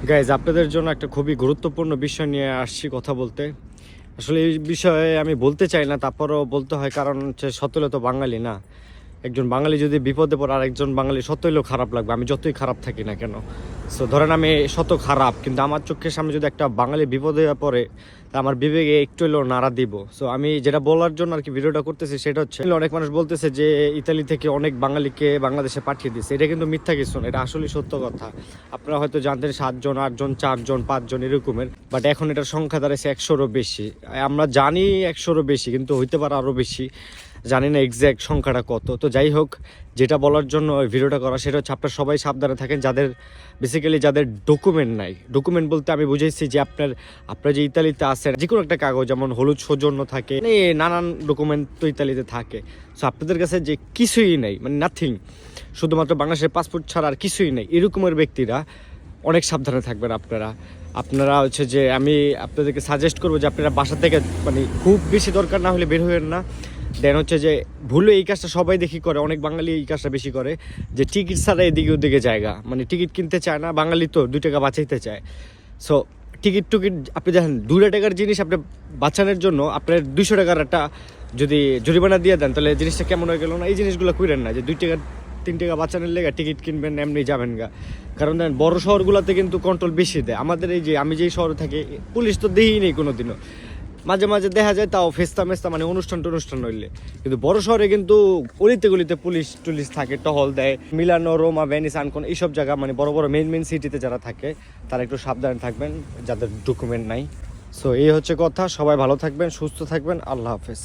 Guys আপনাদের জন্য একটা খুবই গুরুত্বপূর্ণ বিষয় নিয়ে আসছি কথা বলতে। আসলে এই বিষয়ে আমি বলতে চাই না, তারপরও বলতে হয়, কারণ হচ্ছে সত্যলে তো বাঙালি না। একজন বাঙালি যদি বিপদে পড়ে আরেকজন বাঙালি সত্যইলেও খারাপ লাগবে, আমি যতই খারাপ থাকি না কেন। সো ধরেন আমি শত খারাপ, কিন্তু আমার চোখের সামনে যদি একটা বাঙালি বিপদে পড়ে তা আমার বিবেকে একটু হলেও নাড়া দিব। সো আমি যেটা বলার জন্য আর কি ভিডিওটা করতেছি সেটা হচ্ছে, অনেক মানুষ বলতেছে যে ইতালি থেকে অনেক বাঙালিকে বাংলাদেশে পাঠিয়ে দিচ্ছে। এটা কিন্তু মিথ্যা কিছু না, এটা আসলে সত্য কথা। আপনারা হয়তো জানতেন 7 জন 8 জন 4 জন 5 জন এরকমের, বাট এখন এটার সংখ্যা দাঁড়াইছে 100-রও বেশি। আমরা জানি 100-রও বেশি, কিন্তু হইতে পারে আরও বেশি, জানি না এক্স্যাক্ট সংখ্যাটা কত। তো যাই হোক, যেটা বলার জন্য ওই ভিডিওটা করা সেটা হচ্ছে আপনারা সবাই সাবধানে থাকেন, যাদের বেসিক্যালি যাদের ডকুমেন্ট নাই। ডকুমেন্ট বলতে আমি বুঝাইছি যে আপনার যে ইতালিতে আছেন যে কোনো একটা কাগজ, যেমন হলুদ সৌজন্য থাকে, মানে নানান ডকুমেন্ট তো ইতালিতে থাকে। সো আপনাদের কাছে যে কিছুই নেই, মানে নাথিং, শুধুমাত্র বাংলাদেশের পাসপোর্ট ছাড়া আর কিছুই নেই, এরকমের ব্যক্তিরা অনেক সাবধানে থাকবেন। আপনারা হচ্ছে যে আমি আপনাদেরকে সাজেস্ট করবো যে আপনারা বাসা থেকে, মানে খুব বেশি দরকার না হলে বের হবেন না। দেন হচ্ছে যে ভুলে এই কাজটা সবাই দেখি করে, অনেক বাঙালি এই কাজটা বেশি করে, যে টিকিট ছাড়া এদিকে ওদিকে জায়গা, মানে টিকিট কিনতে চায় না। বাঙালি তো 2 টাকা বাঁচাইতে চায়। সো টিকিট আপনি দেখেন 2 টাকার জিনিস আপনি বাঁচানোর জন্য আপনার 200 টাকার একটা যদি জরিমানা দিয়ে দেন, তাহলে জিনিসটা কেমন হয়ে গেল না? এই জিনিসগুলো করেন না যে 2 টাকা 3 টাকা বাঁচানোর লেগে টিকিট কিনবেন, এমনি যাবেন গা। কারণ দেখেন বড় শহরগুলোতে কিন্তু কন্ট্রোল বেশি দেয়। আমাদের এই যে আমি যেই শহরে থাকি, পুলিশ তো দেই নেই কোনো দিনও, মাঝে মাঝে দেখা যায়, তাও ফেস্তা মেস্তা, মানে অনুষ্ঠান হইলে। কিন্তু বড় শহরে কিন্তু অলিতে গলিতে পুলিশ টুলিশ থাকে, টহল দেয়। মিলানো, রোমা, ভেনিস, আনকন, এইসব জায়গা, মানে বড় বড় মেইন সিটিতে যারা থাকে তারা একটু সাবধানে থাকবেন, যাদের ডকুমেন্ট নাই। সো এই হচ্ছে কথা। সবাই ভালো থাকবেন, সুস্থ থাকবেন। আল্লাহ হাফেজ।